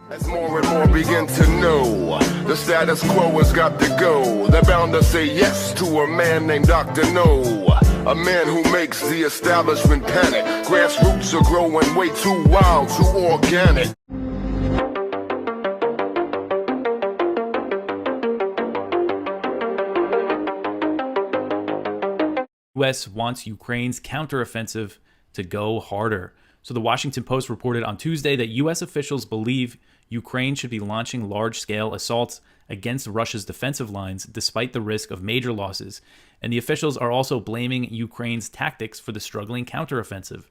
As more and more begin to know, the status quo has got to go. They're bound to say yes to a man named Dr. No, a man who makes the establishment panic. Grassroots are growing way too wild, too organic. U.S. wants Ukraine's counteroffensive to go harder. So the Washington Post reported on Tuesday that U.S. officials believe Ukraine should be launching large-scale assaults against Russia's defensive lines despite the risk of major losses. And the officials are also blaming Ukraine's tactics for the struggling counteroffensive.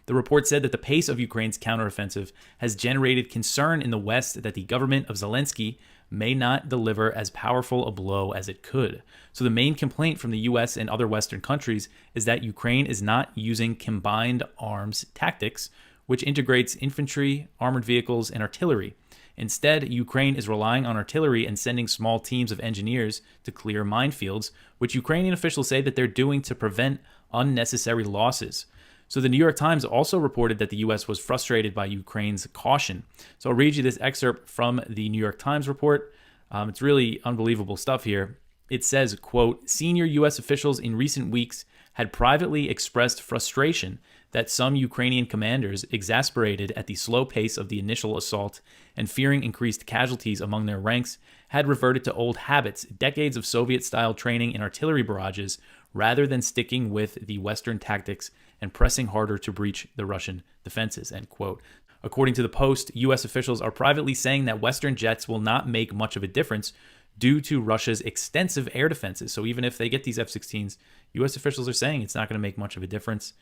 The report said that the pace of Ukraine's counteroffensive has generated concern in the West that the government of Zelensky may not deliver as powerful a blow as it could. So the main complaint from the U.S. and other Western countries is that Ukraine is not using combined arms tactics, which integrates infantry, armored vehicles, and artillery. Instead, Ukraine is relying on artillery and sending small teams of engineers to clear minefields, which Ukrainian officials say that they're doing to prevent unnecessary losses. So the New York Times also reported that the U.S. was frustrated by Ukraine's caution. So I'll read you this excerpt from the New York Times report. It's really unbelievable stuff here. It says, quote, senior U.S. officials in recent weeks had privately expressed frustration that some Ukrainian commanders, exasperated at the slow pace of the initial assault and fearing increased casualties among their ranks, had reverted to old habits, decades of Soviet-style training in artillery barrages, rather than sticking with the Western tactics and pressing harder to breach the Russian defenses, end quote. According to the Post, U.S. officials are privately saying that Western jets will not make much of a difference due to Russia's extensive air defenses. So even if they get these F-16s, U.S. officials are saying it's not going to make much of a difference.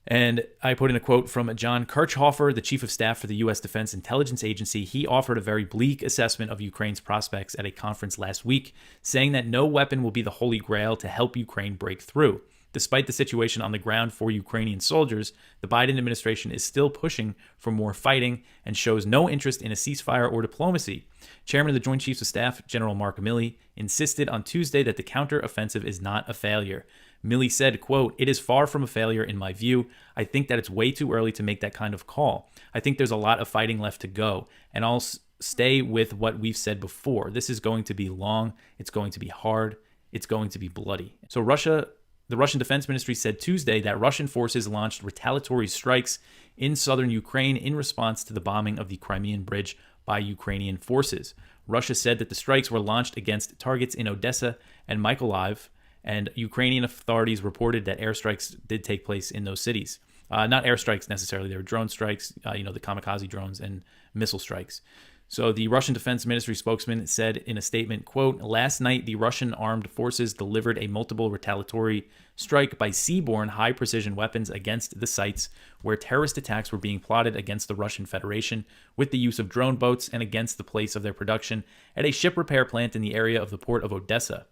And I put in a quote from John Kirchhofer, the chief of staff for the U.S. Defense Intelligence Agency. He offered a very bleak assessment of Ukraine's prospects at a conference last week, saying that no weapon will be the holy grail to help Ukraine break through. Despite the situation on the ground for Ukrainian soldiers, the Biden administration is still pushing for more fighting and shows no interest in a ceasefire or diplomacy. Chairman of the Joint Chiefs of Staff, General Mark Milley, insisted on Tuesday that the counteroffensive is not a failure. Milley said, quote, it is far from a failure in my view. I think that it's way too early to make that kind of call. I think there's a lot of fighting left to go, and I'll stay with what we've said before. This is going to be long, it's going to be hard, it's going to be bloody. So the Russian Defense Ministry said Tuesday that Russian forces launched retaliatory strikes in southern Ukraine in response to the bombing of the Crimean Bridge by Ukrainian forces. Russia said that the strikes were launched against targets in Odessa and Mykolaiv, and Ukrainian authorities reported that airstrikes did take place in those cities. Not airstrikes necessarily, they were drone strikes, the kamikaze drones and missile strikes. So the Russian Defense Ministry spokesman said in a statement, quote, last night the Russian armed forces delivered a multiple retaliatory strike by seaborne high-precision weapons against the sites where terrorist attacks were being plotted against the Russian Federation with the use of drone boats and against the place of their production at a ship repair plant in the area of the port of Odessa,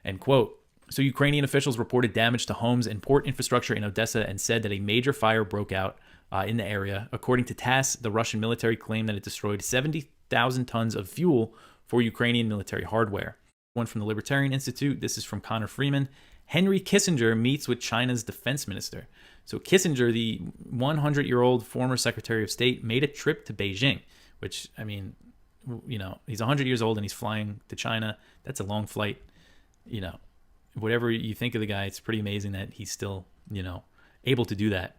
end quote. So Ukrainian officials reported damage to homes and port infrastructure in Odessa and said that a major fire broke out in the area. According to TASS, the Russian military claimed that it destroyed 70,000 tons of fuel for Ukrainian military hardware. One from the Libertarian Institute, this is from Connor Freeman. Henry Kissinger meets with China's defense minister. So Kissinger, the 100-year-old former Secretary of State, made a trip to Beijing, which, I mean, he's 100 years old and he's flying to China. That's a long flight. Whatever you think of the guy, it's pretty amazing that he's still, able to do that.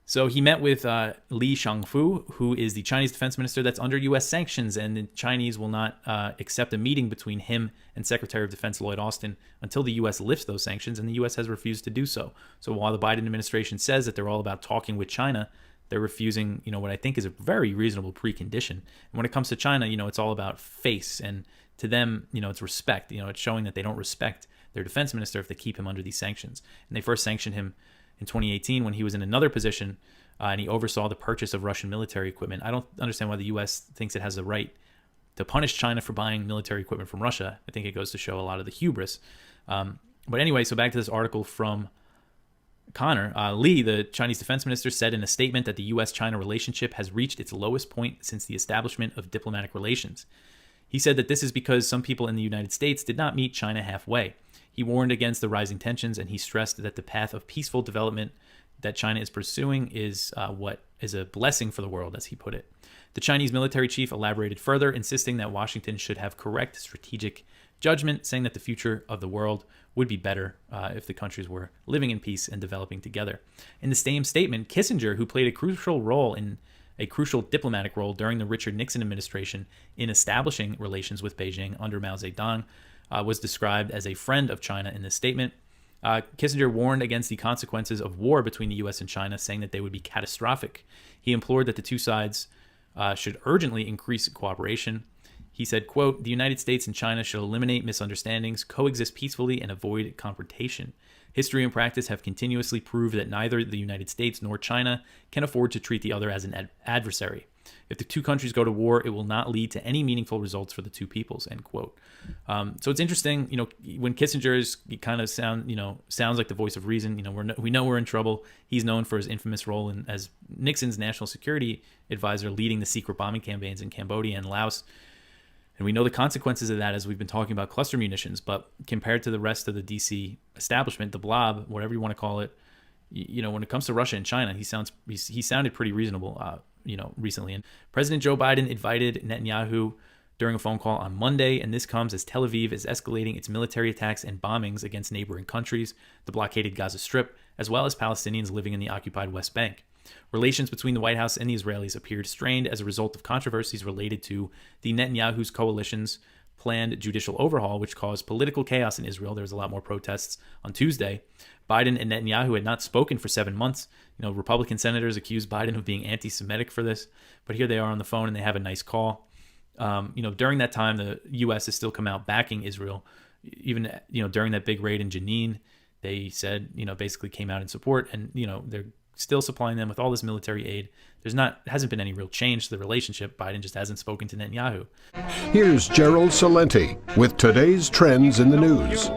So he met with Li Shangfu, who is the Chinese defense minister that's under U.S. sanctions, and the Chinese will not accept a meeting between him and Secretary of Defense Lloyd Austin until the U.S. lifts those sanctions, and the U.S. has refused to do so. So while the Biden administration says that they're all about talking with China, they're refusing, what I think is a very reasonable precondition. And when it comes to China, it's all about face, and to them, it's respect. It's showing that they don't respect their defense minister if they keep him under these sanctions. And they first sanctioned him in 2018 when he was in another position and he oversaw the purchase of Russian military equipment. I don't understand why the U.S. thinks it has the right to punish China for buying military equipment from Russia. I think it goes to show a lot of the hubris. But anyway, so back to this article from Connor. Li, the Chinese defense minister, said in a statement that the U.S.-China relationship has reached its lowest point since the establishment of diplomatic relations. He said that this is because some people in the United States did not meet China halfway. He warned against the rising tensions, and he stressed that the path of peaceful development that China is pursuing is what is a blessing for the world, as he put it. The Chinese military chief elaborated further, insisting that Washington should have correct strategic judgment, saying that the future of the world would be better if the countries were living in peace and developing together. In the same statement, Kissinger, who played a crucial diplomatic role during the Richard Nixon administration in establishing relations with Beijing under Mao Zedong, was described as a friend of China in this statement. Kissinger warned against the consequences of war between the U.S. and China, saying that they would be catastrophic. He implored that the two sides should urgently increase cooperation. He said, quote, "The United States and China should eliminate misunderstandings, coexist peacefully, and avoid confrontation. History and practice have continuously proved that neither the United States nor China can afford to treat the other as an adversary. If the two countries go to war, it will not lead to any meaningful results for the two peoples," end quote. So it's interesting, when Kissinger is sounds like the voice of reason. We know we're in trouble. He's known for his infamous role as Nixon's national security advisor, leading the secret bombing campaigns in Cambodia and Laos. And we know the consequences of that, as we've been talking about cluster munitions. But compared to the rest of the DC establishment, the blob, whatever you want to call it, when it comes to Russia and China, he sounded pretty reasonable, recently. And President Joe Biden invited Netanyahu during a phone call on Monday, and this comes as Tel Aviv is escalating its military attacks and bombings against neighboring countries, the blockaded Gaza Strip, as well as Palestinians living in the occupied West Bank. Relations between the White House and the Israelis appeared strained as a result of controversies related to the Netanyahu's coalition's planned judicial overhaul, which caused political chaos in Israel. There was a lot more protests on Tuesday. Biden and Netanyahu had not spoken for 7 months. Republican senators accused Biden of being anti-Semitic for this, but here they are on the phone and they have a nice call. During that time, the U.S. has still come out backing Israel. Even, during that big raid in Jenin, they said, basically came out in support, and, they're still supplying them with all this military aid. Hasn't been any real change to the relationship. Biden just hasn't spoken to Netanyahu. Here's Gerald Salenti with today's trends in the news.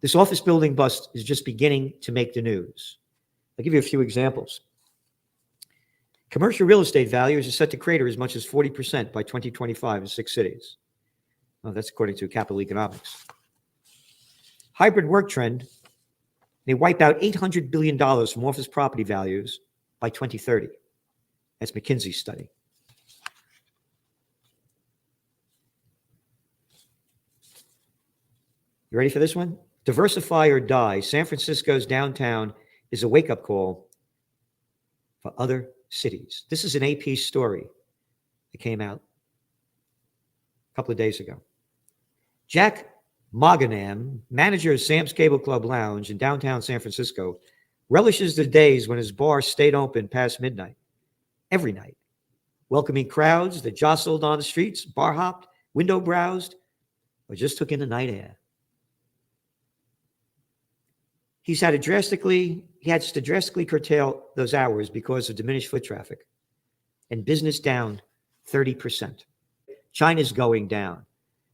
This office building bust is just beginning to make the news. I'll give you a few examples. Commercial real estate values are set to crater as much as 40% by 2025 in 6 cities. Oh, that's according to Capital Economics. Hybrid work trend may wipe out $800 billion from office property values by 2030. That's McKinsey's study. You ready for this one? Diversify or die. San Francisco's downtown is a wake-up call for other cities. This is an AP story that came out a couple of days ago. Jack Moganam, manager of Sam's Cable Club Lounge in downtown San Francisco, relishes the days when his bar stayed open past midnight, every night, welcoming crowds that jostled on the streets, bar hopped, window browsed, or just took in the night air. He had to drastically curtail those hours because of diminished foot traffic and business down 30%. China's going down.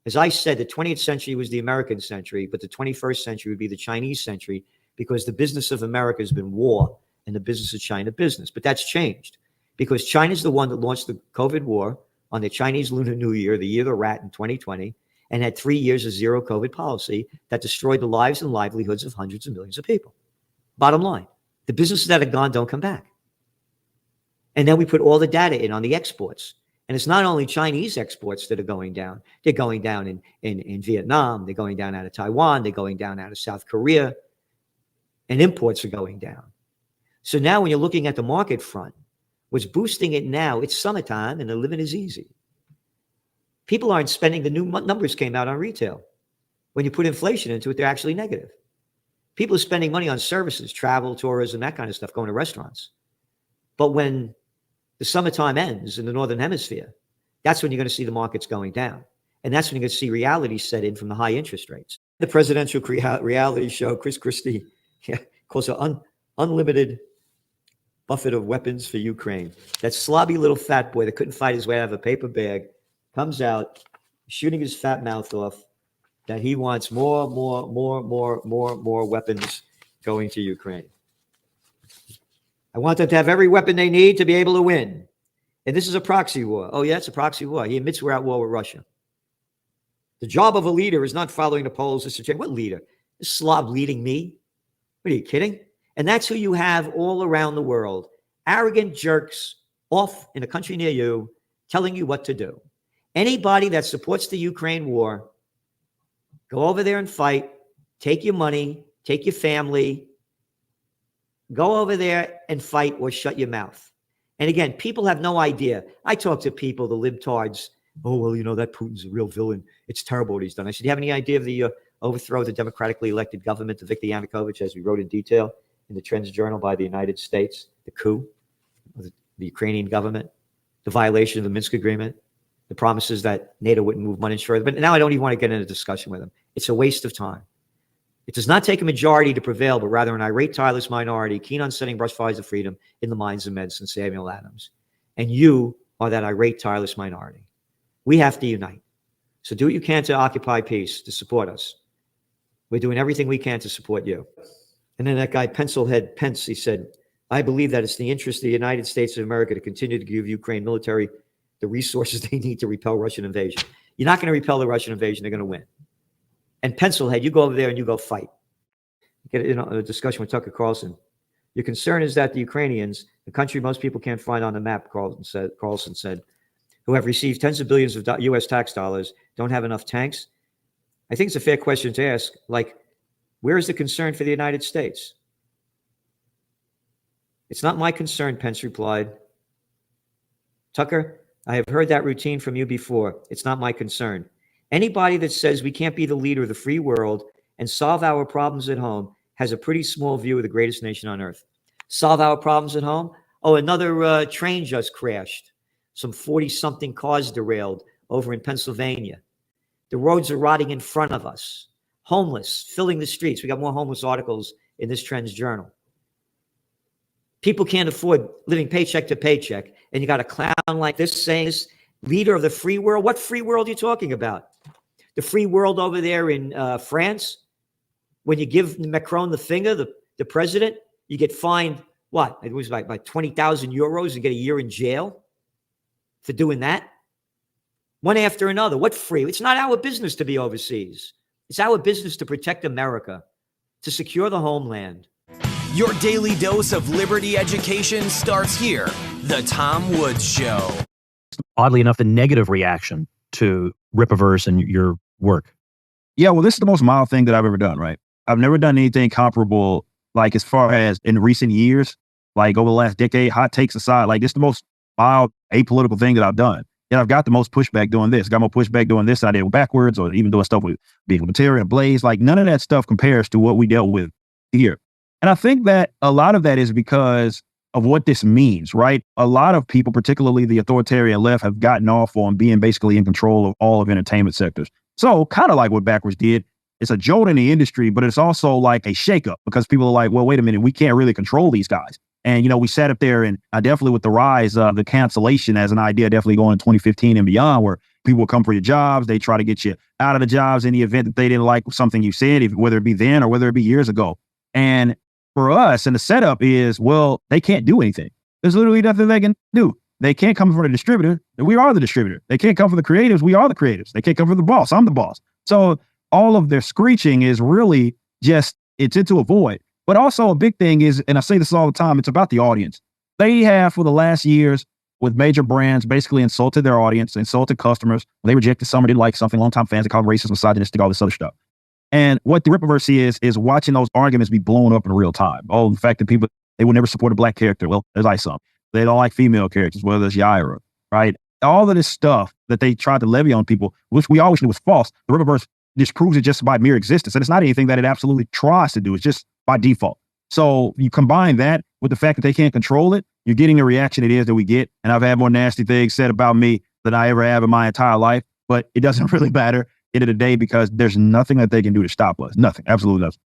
As I said, the 20th century was the American century, but the 21st century would be the Chinese century because the business of America has been war and the business of China business. But that's changed because China's the one that launched the COVID war on the Chinese Lunar New Year, the year of the rat in 2020, and had 3 years of zero COVID policy that destroyed the lives and livelihoods of hundreds of millions of people. Bottom line, the businesses that are gone don't come back. And then we put all the data in on the exports. And it's not only Chinese exports that are going down. They're going down in Vietnam. They're going down out of Taiwan. They're going down out of South Korea. And imports are going down. So now when you're looking at the market front, what's boosting it now, it's summertime and the living is easy. People aren't spending. The new numbers came out on retail. When you put inflation into it, they're actually negative. People are spending money on services, travel, tourism, that kind of stuff, going to restaurants. But when the summertime ends in the Northern Hemisphere, that's when you're going to see the markets going down. And that's when you're going to see reality set in from the high interest rates. The presidential reality show, Chris Christie calls it unlimited buffet of weapons for Ukraine. That slobby little fat boy that couldn't fight his way out of a paper bag comes out shooting his fat mouth off that he wants more weapons going to Ukraine. I want them to have every weapon they need to be able to win. And this is a proxy war. Oh, yeah, it's a proxy war. He admits we're at war with Russia. The job of a leader is not following the polls. What leader? This slob leading me? What are you kidding? And that's who you have all around the world. Arrogant jerks off in a country near you telling you what to do. Anybody that supports the Ukraine war, go over there and fight, take your money, take your family, go over there and fight or shut your mouth. And again, people have no idea. I talk to people, the libtards. Oh, well, you know, that Putin's a real villain. It's terrible what he's done. I said, do you have any idea of the overthrow of the democratically elected government of Viktor Yanukovych, as we wrote in detail in the Trends Journal by the United States, the coup of the Ukrainian government, the violation of the Minsk agreement, the promises that NATO wouldn't move money further. But now I don't even want to get into a discussion with them. It's a waste of time. It does not take a majority to prevail, but rather an irate, tireless minority keen on setting brush fires of freedom in the minds of Medicine Samuel Adams. And you are that irate, tireless minority. We have to unite. So do what you can to occupy peace, to support us. We're doing everything we can to support you. And then that guy, Pencilhead Pence, he said, I believe that it's the interest of the United States of America to continue to give Ukraine military the resources they need to repel Russian invasion. You're not going to repel the Russian invasion. They're going to win. And Pencilhead, you go over there and you go fight. Get in a discussion with Tucker Carlson. Your concern is that the Ukrainians, the country most people can't find on the map, Carlson said, who have received tens of billions of U.S. tax dollars, don't have enough tanks. I think it's a fair question to ask, like, where is the concern for the United States? It's not my concern, Pence replied. Tucker, I have heard that routine from you before. It's not my concern. Anybody that says we can't be the leader of the free world and solve our problems at home has a pretty small view of the greatest nation on earth. Solve our problems at home? Oh, another train just crashed. Some 40-something cars derailed over in Pennsylvania. The roads are rotting in front of us. Homeless, filling the streets. We got more homeless articles in this Trends Journal. People can't afford living paycheck to paycheck. And you got a clown like this saying this leader of the free world. What free world are you talking about? The free world over there in France? When you give Macron the finger, the president, you get fined, what? It was like 20,000 euros and get a year in jail for doing that. One after another. What free? It's not our business to be overseas. It's our business to protect America, to secure the homeland. Your daily dose of liberty education starts here. The Tom Woods Show. Oddly enough, the negative reaction to Rippaverse and your work. Yeah, well, this is the most mild thing that I've ever done, right? I've never done anything comparable, like as far as in recent years, like over the last decade, hot takes aside, like this is the most mild, apolitical thing that I've done. And I've got the most pushback doing this. Got more pushback doing this than I did backwards, or even doing stuff with being material and Blaze. Like none of that stuff compares to what we dealt with here. And I think that a lot of that is because of what this means, right? A lot of people, particularly the authoritarian left, have gotten off on being basically in control of all of entertainment sectors. So kind of like what Backwards did, it's a jolt in the industry, but it's also like a shakeup because people are like, well, wait a minute, we can't really control these guys. And, you know, we sat up there and definitely with the rise of the cancellation as an idea, definitely going in 2015 and beyond, where people will come for your jobs. They try to get you out of the jobs in the event that they didn't like something you said, whether it be then or whether it be years ago. And for us, and the setup is, well, they can't do anything. There's literally nothing they can do. They can't come from the distributor. We are the distributor. They can't come from the creatives. We are the creatives. They can't come from the boss. I'm the boss. So all of their screeching is really just, it's into a void. But also a big thing is, and I say this all the time, it's about the audience. They have for the last years with major brands basically insulted their audience, insulted customers. They rejected some or didn't like something. Longtime fans, they call racist, misogynistic, all this other stuff. And what the Rippaverse is watching those arguments be blown up in real time. Oh, the fact that people, they would never support a black character. Well, there's like some. They don't like female characters, whether it's Yaira, right? All of this stuff that they tried to levy on people, which we always knew was false. The Rippaverse disproves it just by mere existence. And it's not anything that it absolutely tries to do. It's just by default. So you combine that with the fact that they can't control it, you're getting the reaction it is that we get. And I've had more nasty things said about me than I ever have in my entire life, but it doesn't really matter end of the day because there's nothing that they can do to stop us. Nothing. Absolutely nothing.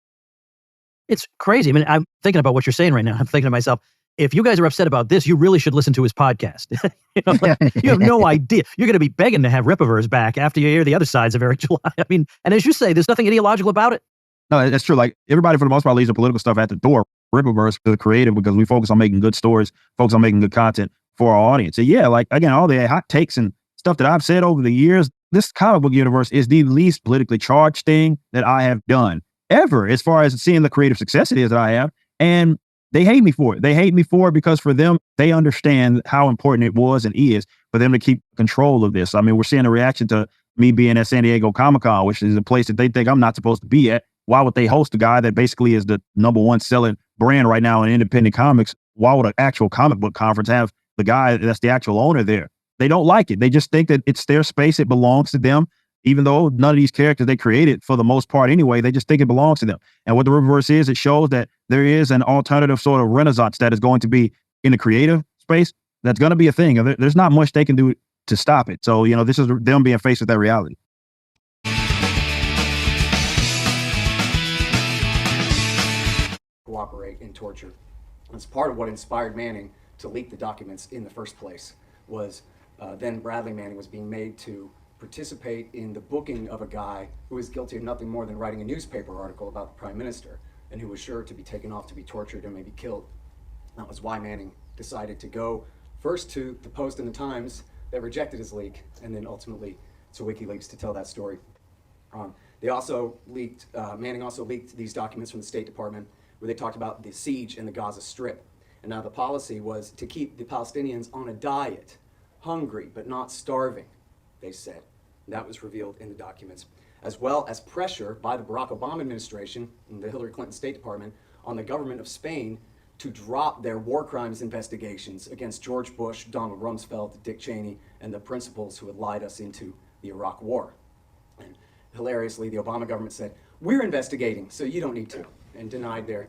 It's crazy. I mean, I'm thinking about what you're saying right now. I'm thinking to myself, if you guys are upset about this, you really should listen to his podcast. You have no idea. You're going to be begging to have Rippaverse back after you hear the other sides of Eric July. I mean, and as you say, there's nothing ideological about it. No, that's true. Like everybody for the most part leaves the political stuff at the door. Rippaverse is creative because we focus on making good stories, focus on making good content for our audience. And yeah, like again, all the hot takes and stuff that I've said over the years, this comic book universe is the least politically charged thing that I have done ever, as far as seeing the creative success it is that I have. And they hate me for it. They hate me for it because for them, they understand how important it was and is for them to keep control of this. I mean, we're seeing a reaction to me being at San Diego Comic-Con, which is a place that they think I'm not supposed to be at. Why would they host a guy that basically is the #1 selling brand right now in independent comics? Why would an actual comic book conference have the guy that's the actual owner there? They don't like it. They just think that it's their space. It belongs to them. Even though none of these characters they created for the most part anyway, they just think it belongs to them. And what the Riververse is, it shows that there is an alternative sort of renaissance that is going to be in the creative space. That's going to be a thing. There's not much they can do to stop it. So, this is them being faced with that reality. Cooperate in torture. It's part of what inspired Manning to leak the documents in the first place. Was then Bradley Manning was being made to participate in the booking of a guy who was guilty of nothing more than writing a newspaper article about the Prime Minister, and who was sure to be taken off to be tortured and maybe killed. That was why Manning decided to go first to the Post and the Times that rejected his leak, and then ultimately to WikiLeaks to tell that story. They also leaked, Manning also leaked these documents from the State Department where they talked about the siege in the Gaza Strip. And now the policy was to keep the Palestinians on a diet, hungry but not starving, they said. That was revealed in the documents, as well as pressure by the Barack Obama administration and the Hillary Clinton State Department on the government of Spain to drop their war crimes investigations against George Bush, Donald Rumsfeld, Dick Cheney, and the principals who had lied us into the Iraq War. And hilariously, the Obama government said, "We're investigating, so you don't need to," and denied their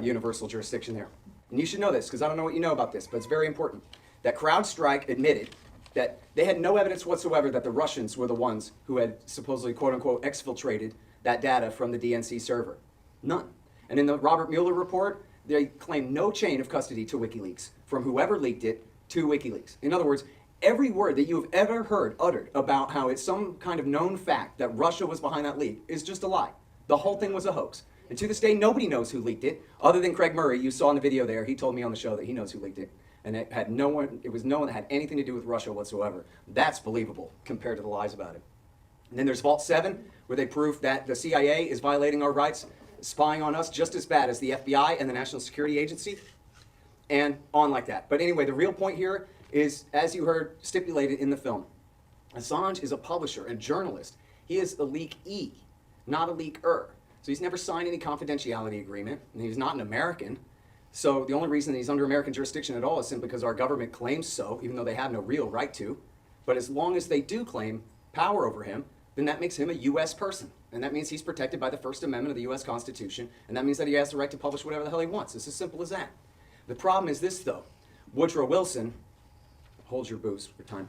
universal jurisdiction there. And you should know this, because I don't know what you know about this, but it's very important, that CrowdStrike admitted that they had no evidence whatsoever that the Russians were the ones who had supposedly, quote unquote, exfiltrated that data from the DNC server. None. And in the Robert Mueller report, they claim no chain of custody to WikiLeaks, from whoever leaked it to WikiLeaks. In other words, every word that you've ever heard uttered about how it's some kind of known fact that Russia was behind that leak is just a lie. The whole thing was a hoax. And to this day, nobody knows who leaked it, other than Craig Murray. You saw in the video there, he told me on the show that he knows who leaked it. And it was no one that had anything to do with Russia whatsoever. That's believable compared to the lies about it. And then there's Vault 7, where they prove that the CIA is violating our rights, spying on us just as bad as the FBI and the National Security Agency, and on like that. But anyway, the real point here is, as you heard stipulated in the film, Assange is a publisher, a journalist. He is a leak-e, not a leaker. So he's never signed any confidentiality agreement, and he's not an American. So the only reason that he's under American jurisdiction at all is simply because our government claims so, even though they have no real right to. But as long as they do claim power over him, then that makes him a U.S. person. And that means he's protected by the First Amendment of the U.S. Constitution, and that means that he has the right to publish whatever the hell he wants. It's as simple as that. The problem is this, though. Woodrow Wilson, hold your booze for time.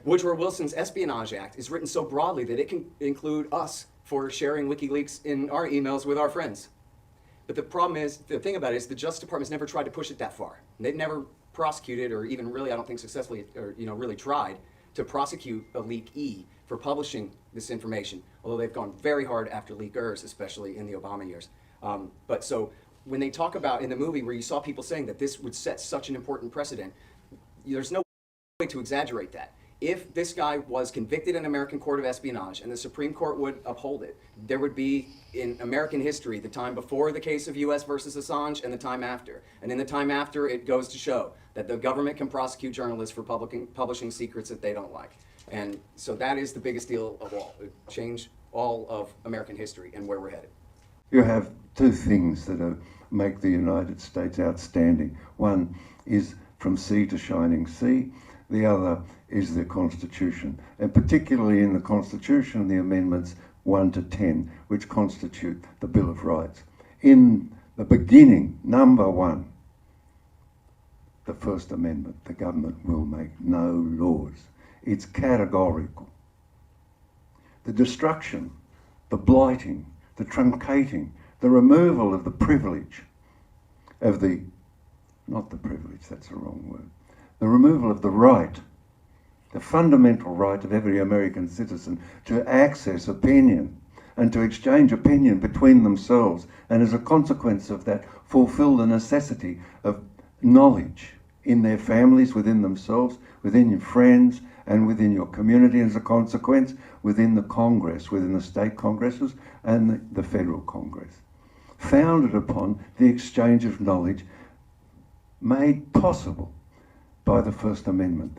Woodrow Wilson's Espionage Act is written so broadly that it can include us for sharing WikiLeaks in our emails with our friends. But the problem is, the thing about it is the Justice Department's never tried to push it that far. They've never prosecuted, or even really, I don't think successfully, or really tried to prosecute a leak-e for publishing this information, although they've gone very hard after leakers, especially in the Obama years. But so when they talk about in the movie where you saw people saying that this would set such an important precedent, there's no way to exaggerate that. If this guy was convicted in an American court of espionage and the Supreme Court would uphold it, there would be in American history the time before the case of U.S. versus Assange and the time after. And in the time after, it goes to show that the government can prosecute journalists for publishing secrets that they don't like. And so that is the biggest deal of all. It changed all of American history and where we're headed. You have two things that make the United States outstanding. One is from sea to shining sea. The other is the Constitution, and particularly in the Constitution, the amendments 1 to 10, which constitute the Bill of Rights. In the beginning, number 1, the First Amendment, the government will make no laws. It's categorical. The destruction, the blighting, the truncating, the removal of the privilege of the, not the privilege, that's the wrong word, the removal of the right, the fundamental right of every American citizen to access opinion and to exchange opinion between themselves, and as a consequence of that, fulfill the necessity of knowledge in their families, within themselves, within your friends, and within your community, as a consequence, within the Congress, within the state congresses and the federal Congress. founded upon the exchange of knowledge made possible by the First Amendment.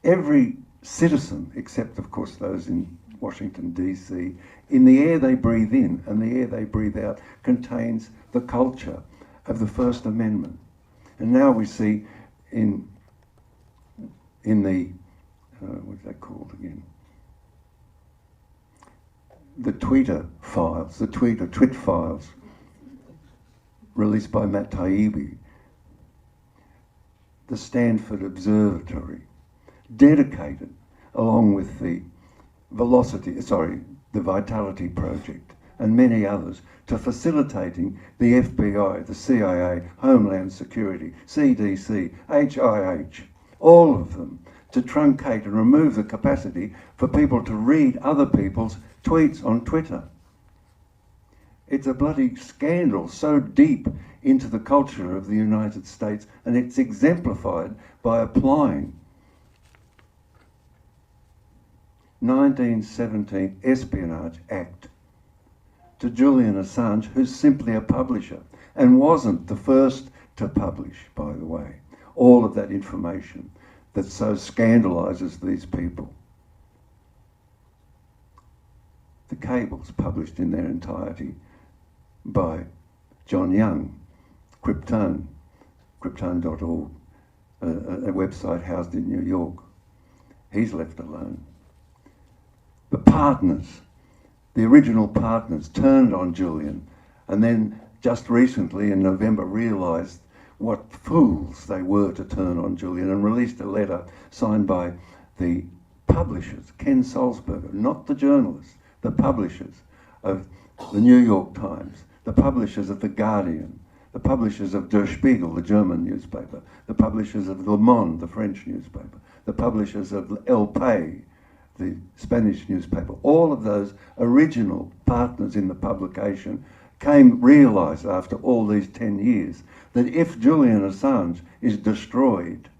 Every citizen, except of course those in Washington, D.C., in the air they breathe in and the air they breathe out contains the culture of the First Amendment. And now we see in the, what's that called again? The Twitter files, the Twit files, released by Matt Taibbi, the Stanford Observatory, dedicated, along with the Vitality Project, and many others, to facilitating the FBI, the CIA, Homeland Security, CDC, HIH, all of them, to truncate and remove the capacity for people to read other people's tweets on Twitter. It's a bloody scandal so deep into the culture of the United States, and it's exemplified by applying 1917 Espionage Act to Julian Assange, who's simply a publisher and wasn't the first to publish, by the way, all of that information that so scandalizes these people. The cables published in their entirety by John Young, Krypton, Krypton.org, a website housed in New York. He's left alone. The partners, the original partners, turned on Julian, and then just recently in November realised what fools they were to turn on Julian, and released a letter signed by the publishers, Ken Salzberger, not the journalists, the publishers of the New York Times, the publishers of The Guardian, the publishers of Der Spiegel, the German newspaper, the publishers of Le Monde, the French newspaper, the publishers of El País, the Spanish newspaper. All of those original partners in the publication realised after all these 10 years that if Julian Assange is destroyed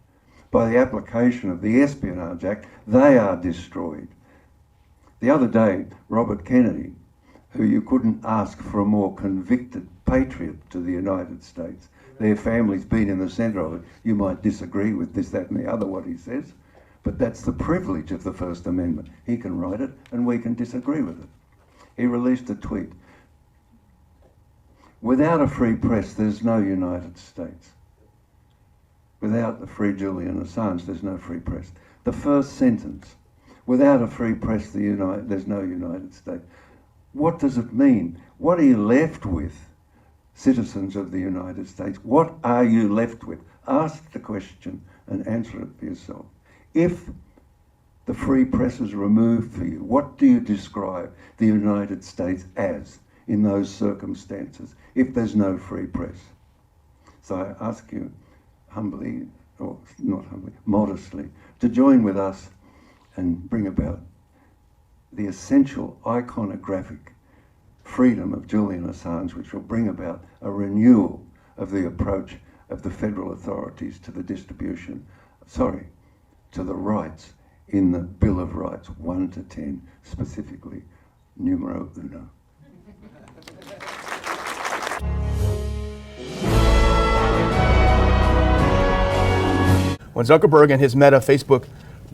by the application of the Espionage Act, they are destroyed. The other day, Robert Kennedy, who you couldn't ask for a more convicted patriot to the United States, their family's been in the centre of it. You might disagree with this, that and the other, what he says, but that's the privilege of the First Amendment. He can write it and we can disagree with it. He released a tweet. Without a free press, there's no United States. Without the free Julian Assange, there's no free press. The first sentence, without a free press, there's no United States. What does it mean? What are you left with, citizens of the United States? What are you left with? Ask the question and answer it for yourself. If the free press is removed for you, what do you describe the United States as in those circumstances, if there's no free press? So I ask you humbly, or not humbly, modestly, to join with us and bring about the essential iconographic freedom of Julian Assange, which will bring about a renewal of the approach of the federal authorities to the to the rights in the Bill of Rights, 1 to 10, specifically numero uno. When Zuckerberg and his Meta, Facebook,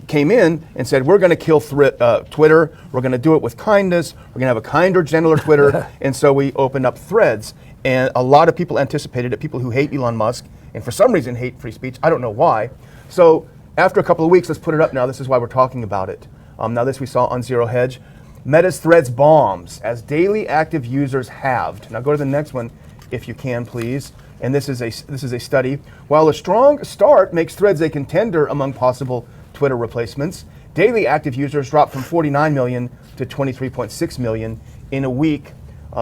came in and said, we're going to kill Twitter, we're going to do it with kindness, we're going to have a kinder, gentler Twitter, and so we opened up Threads. And a lot of people anticipated it, people who hate Elon Musk, and for some reason hate free speech, I don't know why. So after a couple of weeks, let's put it up now, this is why we're talking about it. Now this we saw on Zero Hedge. Meta's Threads bombs as daily active users halved. Now go to the next one, if you can, please. And this is a study. While a strong start makes Threads a contender among possible Twitter replacements, daily active users dropped from 49 million to 23.6 million in a week.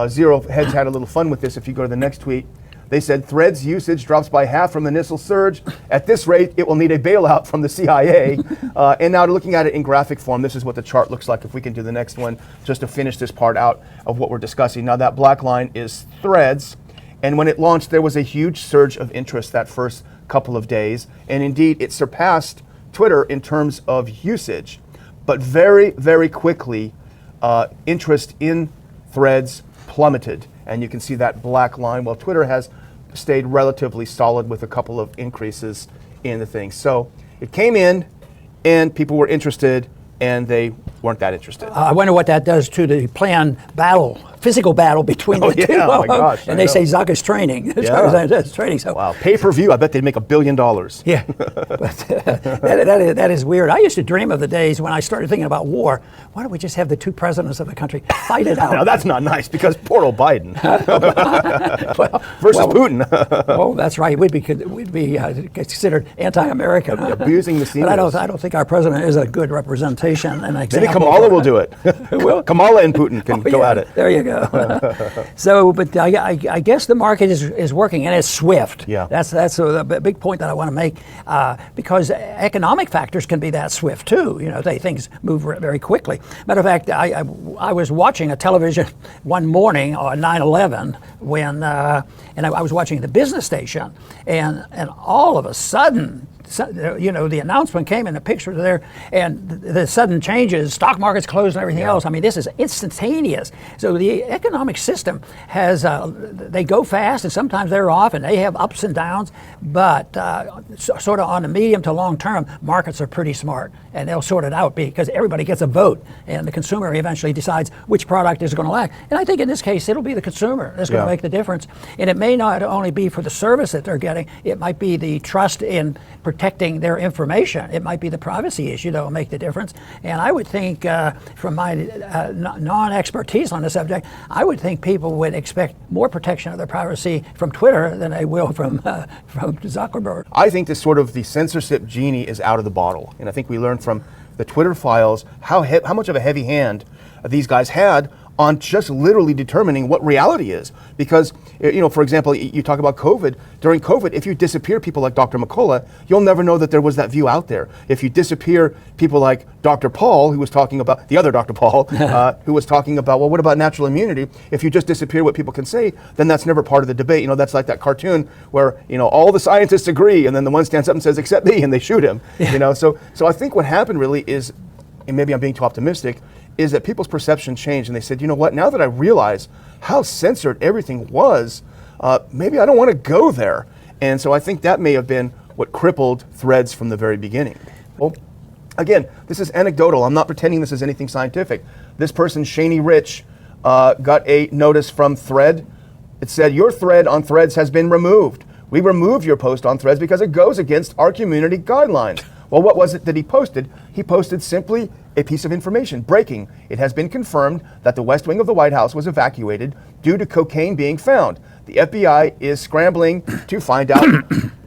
Zero Hedge had a little fun with this. If you go to the next tweet, they said Threads usage drops by half from initial surge. At this rate, it will need a bailout from the CIA. And now looking at it in graphic form, this is what the chart looks like. If we can do the next one, just to finish this part out of what we're discussing. Now that black line is Threads. And when it launched, there was a huge surge of interest that first couple of days. And indeed, it surpassed Twitter in terms of usage. But very, very quickly, interest in Threads plummeted. and you can see that black line. Well, Twitter has stayed relatively solid with a couple of increases in the thing. So it came in, and people were interested, and they weren't that interested. I wonder what that does to the planned physical battle between the two. Oh my gosh! And they say Zuck is training. Zucker's training. So wow, pay-per-view. I bet they'd make $1 billion. Yeah, but that is weird. I used to dream of the days when I started thinking about war. Why don't we just have the two presidents of the country fight it out? Now that's not nice, because poor old Biden versus Putin. Oh, that's right. We'd be considered anti-American. Abusing the seniors. But I don't think our president is a good representation and example. Maybe Kamala will do it. Kamala and Putin can go at it. There you go. So, but I guess the market is working, and it's swift. Yeah. That's a big point that I want to make, because economic factors can be that swift too. Things move very quickly. Matter of fact, I was watching a television one morning on 9/11 when, and I was watching the business station, and all of a sudden, the announcement came and the pictures are there, and the sudden changes, stock markets closed and everything else. I mean, this is instantaneous. So the economic system has, they go fast, and sometimes they're off, and they have ups and downs, but sort of on the medium to long term, markets are pretty smart, and they'll sort it out because everybody gets a vote, and the consumer eventually decides which product is going to last. And I think in this case, it'll be the consumer that's going to make the difference. And it may not only be for the service that they're getting, it might be the trust in protecting their information. It might be the privacy issue that will make the difference. And I would think, from my non-expertise on the subject, I would think people would expect more protection of their privacy from Twitter than they will from Zuckerberg. I think this sort of the censorship genie is out of the bottle. And I think we learned from the Twitter files how much of a heavy hand these guys had on just literally determining what reality is. Because, for example, you talk about COVID. During COVID, if you disappear people like Dr. McCullough, you'll never know that there was that view out there. If you disappear people like Dr. Paul, who was talking about, the other Dr. Paul, who was talking about, well, what about natural immunity? If you just disappear what people can say, then that's never part of the debate. That's like that cartoon where, all the scientists agree, and then the one stands up and says, except me, and they shoot him. So I think what happened really is, and maybe I'm being too optimistic, is that people's perception changed, and they said, you know what, now that I realize how censored everything was, maybe I don't want to go there. And so I think that may have been what crippled Threads from the very beginning. Well, again, this is anecdotal. I'm not pretending this is anything scientific. This person, Shani Rich, got a notice from Thread. It said, your thread on Threads has been removed. We removed your post on Threads because it goes against our community guidelines. Well, what was it that he posted? He posted simply a piece of information. Breaking. It has been confirmed that the West Wing of the White House was evacuated due to cocaine being found. The FBI is scrambling to find out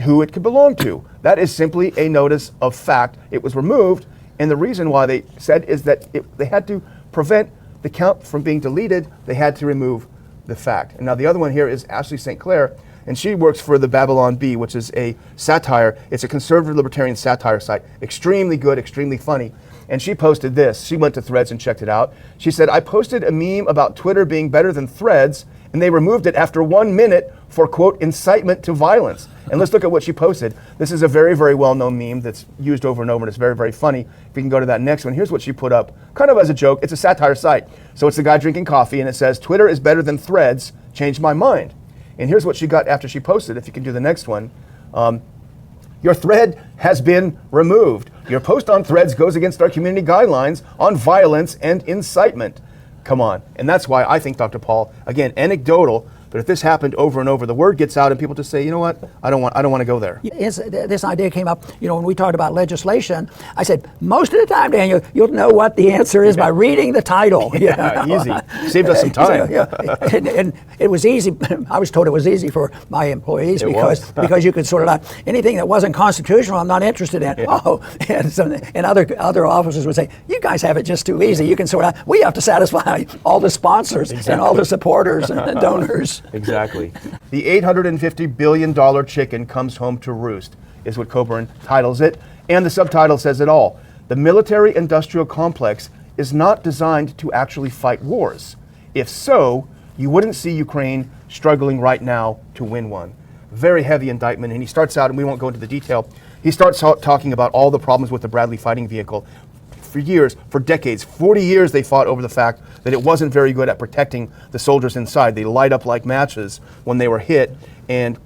who it could belong to. That is simply a notice of fact. It was removed, and the reason why they said is that they had to prevent the count from being deleted. They had to remove the fact. And now the other one here is Ashley St. Clair, and she works for the Babylon Bee, which is a satire. It's a conservative libertarian satire site. Extremely good, extremely funny. And she posted this. She went to Threads and checked it out. She said, I posted a meme about Twitter being better than Threads, and they removed it after 1 minute for, quote, incitement to violence. And let's look at what she posted. This is a very, very well-known meme that's used over and over, and it's very, very funny. If we can go to that next one, here's what she put up, kind of as a joke. It's a satire site. So it's the guy drinking coffee, and it says, Twitter is better than Threads, changed my mind. And here's what she got after she posted. If you can do the next one. Your thread has been removed. Your post on Threads goes against our community guidelines on violence and incitement. Come on. And that's why I think, Dr. Paul, again, anecdotal, but if this happened over and over, the word gets out and people just say, you know what, I don't want to go there. This idea came up, when we talked about legislation. I said, most of the time, Daniel, you'll know what the answer is by reading the title. Yeah, easy. Saved us some time. And it was easy. I was told it was easy for my employees because you could sort of anything that wasn't constitutional, I'm not interested in. Yeah. And other officers would say, you guys have it just too easy. You can we have to satisfy all the sponsors and all the supporters and the donors. Exactly. The $850 billion chicken comes home to roost is what Coburn titles it, and the subtitle says it all. The military-industrial complex is not designed to actually fight wars. If so, you wouldn't see Ukraine struggling right now to win one. Very heavy indictment, and he starts out, and we won't go into the detail, he starts talking about all the problems with the Bradley fighting vehicle. for years, for decades, 40 years they fought over the fact that it wasn't very good at protecting the soldiers inside. They light up like matches when they were hit. And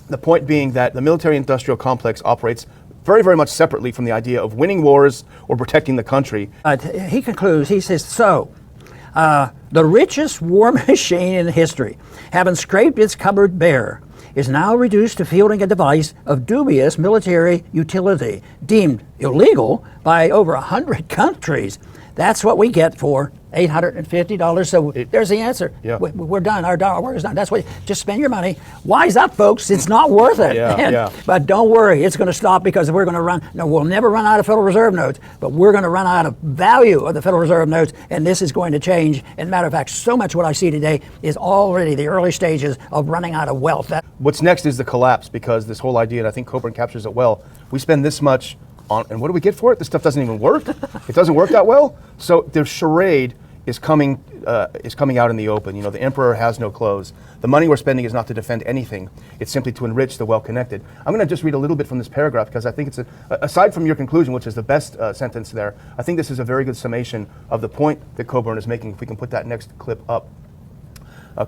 the point being that the military-industrial complex operates very, very much separately from the idea of winning wars or protecting the country. He concludes, he says, the richest war machine in history, having scraped its cupboard bare, is now reduced to fielding a device of dubious military utility, deemed illegal by over 100 countries. That's what we get for $850. So there's the answer. Yeah. We're done. Our work is done. That's what. Just spend your money. Wise up, folks. It's not worth it. But don't worry. It's going to stop because we're going to run. No, we'll never run out of Federal Reserve notes, but we're going to run out of value of the Federal Reserve notes, and this is going to change. And matter of fact, so much what I see today is already the early stages of running out of wealth. What's next is the collapse, because this whole idea, and I think Coburn captures it well, we spend this much on, and what do we get for it? This stuff doesn't even work. It doesn't work that well. So the charade is coming out in the open. You know, the emperor has no clothes. The money we're spending is not to defend anything. It's simply to enrich the well-connected. I'm going to just read a little bit from this paragraph because I think it's aside from your conclusion, which is the best sentence there, I think this is a very good summation of the point that Coburn is making. If we can put that next clip up.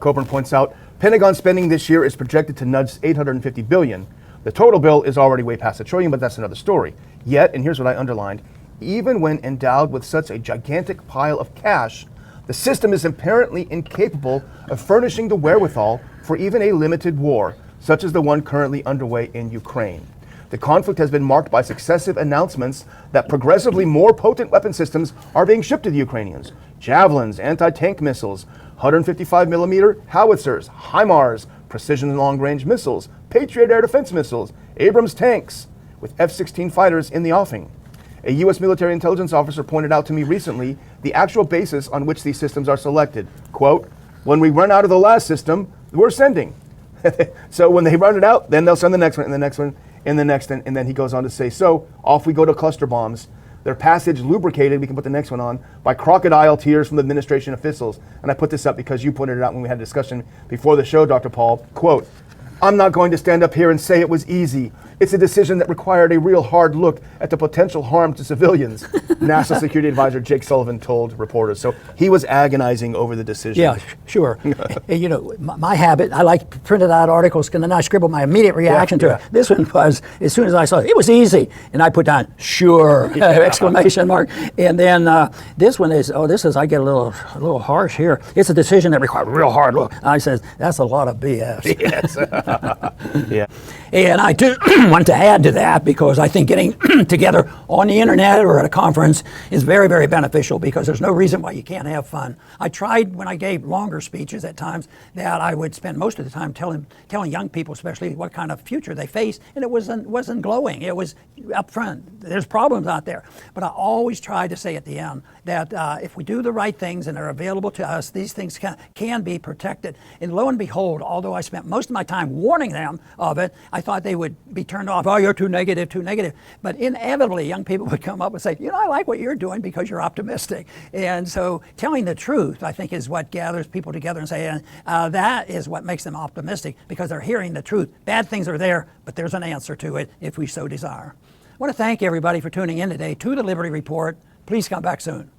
Coburn points out, Pentagon spending this year is projected to nudge $850 billion. The total bill is already way past $1 trillion, but that's another story. Yet, and here's what I underlined, even when endowed with such a gigantic pile of cash, the system is apparently incapable of furnishing the wherewithal for even a limited war, such as the one currently underway in Ukraine. The conflict has been marked by successive announcements that progressively more potent weapon systems are being shipped to the Ukrainians. Javelins, anti-tank missiles, 155mm howitzers, HIMARS, precision long-range missiles, Patriot air defense missiles, Abrams tanks, with F-16 fighters in the offing. A U.S. military intelligence officer pointed out to me recently the actual basis on which these systems are selected. Quote, when we run out of the last system, we're sending. So when they run it out, then they'll send the next one, and the next one, and the next one, and then he goes on to say, so off we go to cluster bombs. Their passage lubricated, we can put the next one on, by crocodile tears from the administration officials. And I put this up because you pointed it out when we had a discussion before the show, Dr. Paul. Quote, I'm not going to stand up here and say it was easy. It's a decision that required a real hard look at the potential harm to civilians, NASA Security Advisor Jake Sullivan told reporters. So he was agonizing over the decision. Yeah, sure. You know, my habit, I like printed out articles and then I scribble my immediate reaction to it. This one was, as soon as I saw it, it was easy. And I put down, sure, exclamation mark. And then this one is, I get a little harsh here. It's a decision that required a real hard look. I says, that's a lot of BS. Yes. Yeah. And I do want to add to that because I think getting together on the internet or at a conference is very, very beneficial because there's no reason why you can't have fun. I tried when I gave longer speeches at times that I would spend most of the time telling young people especially what kind of future they face, and it wasn't glowing. It was up front. There's problems out there. But I always try to say at the end that if we do the right things and they're available to us, these things can be protected. And lo and behold, although I spent most of my time warning them of it, I thought they would be turned off. Oh, you're too negative, too negative. But inevitably, young people would come up and say, you know, I like what you're doing because you're optimistic. And so telling the truth, I think, is what gathers people together and say, that is what makes them optimistic because they're hearing the truth. Bad things are there, but there's an answer to it if we so desire. I want to thank everybody for tuning in today to the Liberty Report. Please come back soon.